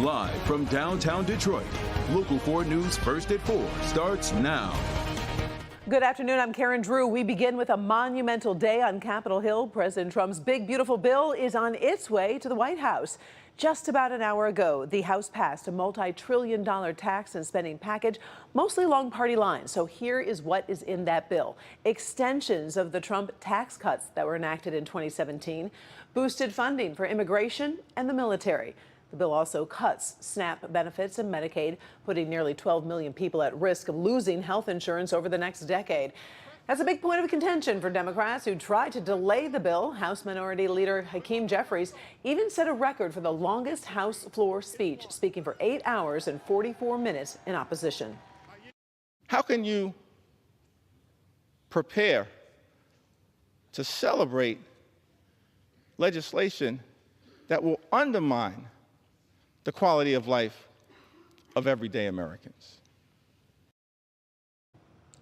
Live from downtown Detroit, Local 4 News First at 4 starts now. Good afternoon, I'm Karen Drew. We begin with a monumental day on Capitol Hill. President Trump's big, beautiful bill is on its way to the White House. Just about an hour ago, the House passed a multi-trillion-dollar tax and spending package, mostly along party lines. So here is what is in that bill. Extensions of the Trump tax cuts that were enacted in 2017, boosted funding for immigration and the military. The bill also cuts SNAP benefits and Medicaid, putting nearly 12 million people at risk of losing health insurance over the next decade. That's a big point of contention for Democrats who tried to delay the bill. House Minority Leader Hakeem Jeffries even set a record for the longest House floor speech, speaking for 8 hours and 44 minutes in opposition. How can you prepare to celebrate legislation that will undermine the quality of life of everyday Americans?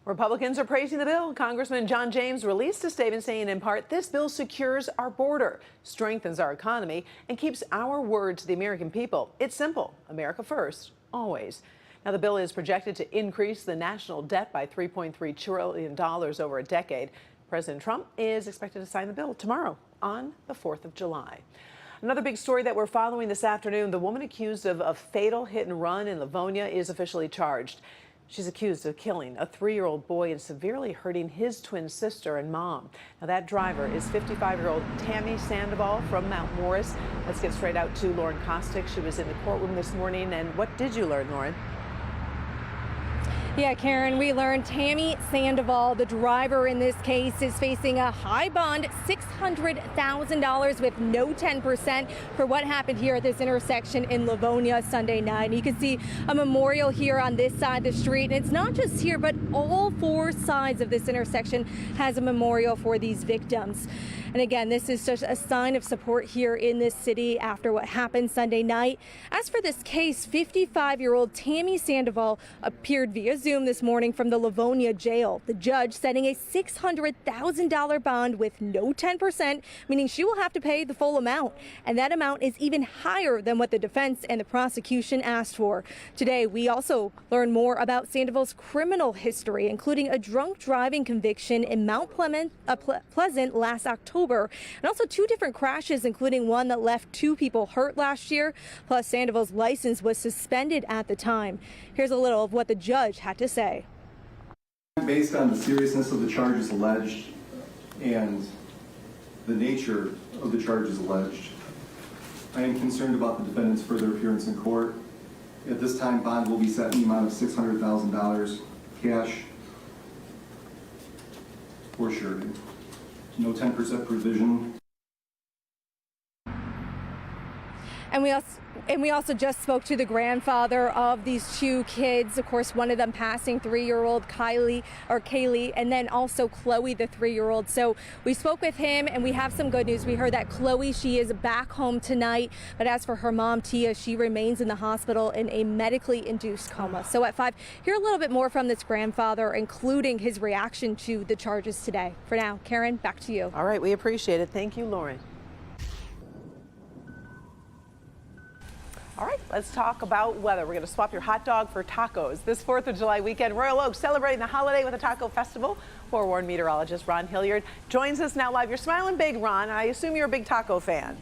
Republicans are praising the bill. Congressman John James released a statement saying, in part, this bill secures our border, strengthens our economy, and keeps our word to the American people. It's simple. America first, always. Now, the bill is projected to increase the national debt by $3.3 trillion over a decade. President Trump is expected to sign the bill tomorrow on the 4th of July. Another big story that we're following this afternoon, the woman accused of a fatal hit and run in Livonia is officially charged. She's accused of killing a 3-year-old boy and severely hurting his twin sister and mom. Now, that driver is 55-year-old Tammy Sandoval from Mount Morris. Let's get straight out to Lauren Kostick. She was in the courtroom this morning. And what did you learn, Lauren? Yeah, Karen, we learned Tammy Sandoval, the driver in this case, is facing a high bond, $600,000 with no 10% for what happened here at this intersection in Livonia Sunday night. You can see a memorial here on this side of the street. And it's not just here, but all 4 sides of this intersection has a memorial for these victims. And again, this is just a sign of support here in this city after what happened Sunday night. As for this case, 55-year-old Tammy Sandoval appeared via Zoom this morning from the Livonia jail. The judge setting a $600,000 bond with no 10%, meaning she will have to pay the full amount. And that amount is even higher than what the defense and the prosecution asked for. Today, we also learned more about Sandoval's criminal history, including a drunk driving conviction in Mount Pleasant last October, and also 2 different crashes, including one that left 2 people hurt last year. Plus, Sandoval's license was suspended at the time. Here's a little of what the judge had to say. Based on the seriousness of the charges alleged and the nature of the charges alleged, I am concerned about the defendant's further appearance in court. At this time, bond will be set in the amount of $600,000 cash or surety. No 10% provision. And we also just spoke to the grandfather of these 2 kids. Of course, one of them passing, 3-year-old Kaylee, and then also Chloe, the 3-year-old. So we spoke with him, and we have some good news. We heard that Chloe, she is back home tonight. But as for her mom, Tia, she remains in the hospital in a medically induced coma. So at 5, hear a little bit more from this grandfather, including his reaction to the charges today. For now, Karen, back to you. All right, we appreciate it. Thank you, Lauren. All right, let's talk about weather. We're going to swap your hot dog for tacos. This 4th of July weekend, Royal Oak celebrating the holiday with a taco festival. Forewarned meteorologist Ron Hilliard joins us now live. You're smiling big, Ron. I assume you're a big taco fan.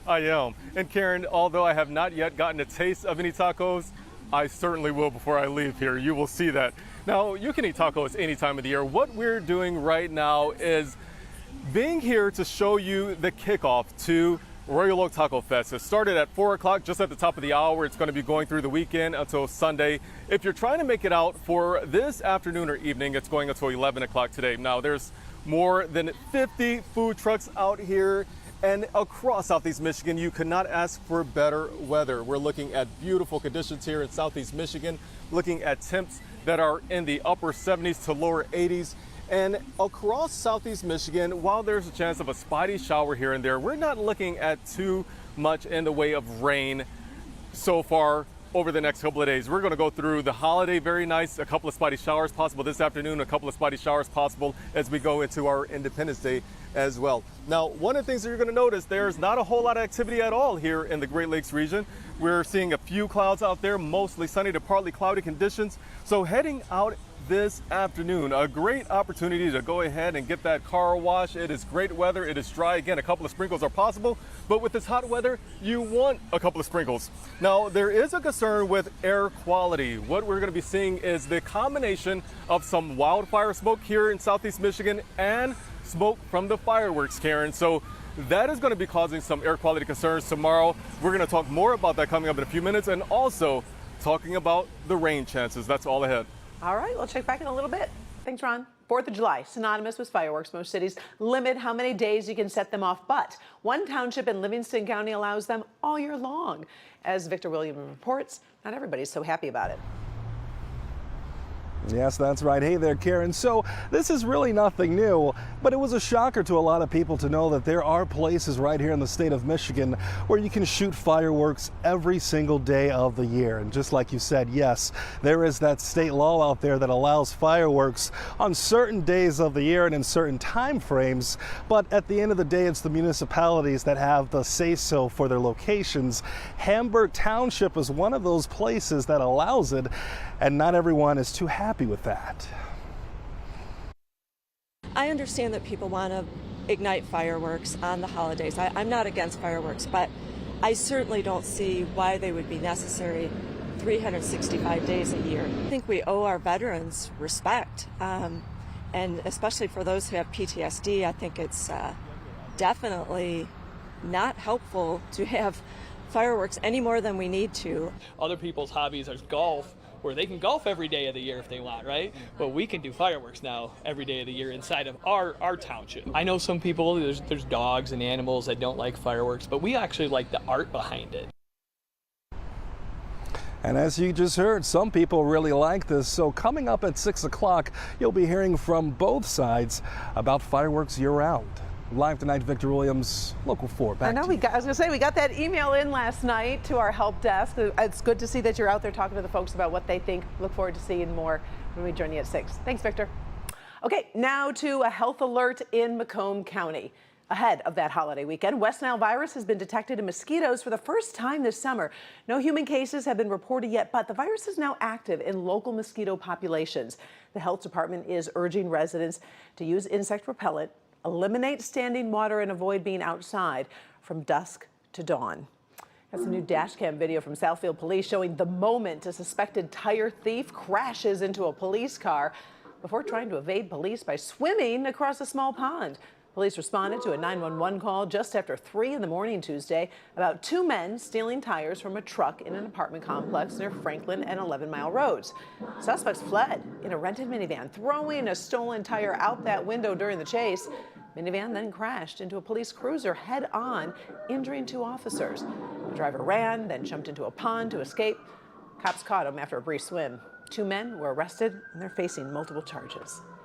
I am. And Karen, although I have not yet gotten a taste of any tacos, I certainly will before I leave here. You will see that. Now, you can eat tacos any time of the year. What we're doing right now is being here to show you the kickoff to Royal Oak Taco Fest. It started at 4 o'clock, just at the top of the hour. It's going to be going through the weekend until Sunday. If you're trying to make it out for this afternoon or evening, it's going until 11 o'clock today. Now, there's more than 50 food trucks out here and across Southeast Michigan. You could not ask for better weather. We're looking at beautiful conditions here in Southeast Michigan, looking at temps that are in the upper 70s to lower 80s. And across Southeast Michigan, while there's a chance of a spotty shower here and there, we're not looking at too much in the way of rain so far over the next couple of days. We're going to go through the holiday, very nice, a couple of spotty showers possible this afternoon, a couple of spotty showers possible as we go into our Independence Day as well. Now, one of the things that you're going to notice, there's not a whole lot of activity at all here in the Great Lakes region. We're seeing a few clouds out there, mostly sunny to partly cloudy conditions. So heading out this afternoon, a great opportunity to go ahead and get that car wash. It is great weather. It is dry. Again, a couple of sprinkles are possible, but with this hot weather, you want a couple of sprinkles. Now, there is a concern with air quality. What we're going to be seeing is the combination of some wildfire smoke here in Southeast Michigan and smoke from the fireworks, Karen. So that is going to be causing some air quality concerns tomorrow. We're going to talk more about that coming up in a few minutes, and also talking about the rain chances. That's all ahead. All right, we'll check back in a little bit. Thanks, Ron. 4th of July, synonymous with fireworks. Most cities limit how many days you can set them off, but one township in Livingston County allows them all year long. As Victor Williams reports, not everybody's so happy about it. Yes, that's right. Hey there, Karen. So this is really nothing new, but it was a shocker to a lot of people to know that there are places right here in the state of Michigan where you can shoot fireworks every single day of the year. And just like you said, yes, there is that state law out there that allows fireworks on certain days of the year and in certain time frames. But at the end of the day, it's the municipalities that have the say-so for their locations. Hamburg Township is one of those places that allows it, and not everyone is too happy with that. I understand that people want to ignite fireworks on the holidays. I'm not against fireworks, but I certainly don't see why they would be necessary 365 days a year. I think we owe our veterans respect, and especially for those who have PTSD, I think it's definitely not helpful to have fireworks any more than we need to. Other people's hobbies are golf, where they can golf every day of the year if they want, right? But we can do fireworks now every day of the year inside of our township. I know some people, there's dogs and animals that don't like fireworks, but we actually like the art behind it. And as you just heard, some people really like this. So coming up at 6 o'clock, you'll be hearing from both sides about fireworks year-round. Live tonight, Victor Williams, Local 4. Back I know to you. I was going to say, we got that email in last night to our help desk. It's good to see that you're out there talking to the folks about what they think. Look forward to seeing more when we join you at 6. Thanks, Victor. Okay, now to a health alert in Macomb County. Ahead of that holiday weekend, West Nile virus has been detected in mosquitoes for the first time this summer. No human cases have been reported yet, but the virus is now active in local mosquito populations. The health department is urging residents to use insect repellent, eliminate standing water, and avoid being outside from dusk to dawn. That's a new dash cam video from Southfield Police showing the moment a suspected tire thief crashes into a police car before trying to evade police by swimming across a small pond. Police responded to a 911 call just after 3 in the morning Tuesday about 2 men stealing tires from a truck in an apartment complex near Franklin and 11 Mile Roads. Suspects fled in a rented minivan, throwing a stolen tire out that window during the chase. Minivan then crashed into a police cruiser head-on, injuring 2 officers. The driver ran, then jumped into a pond to escape. Cops caught him after a brief swim. 2 men were arrested, and they're facing multiple charges.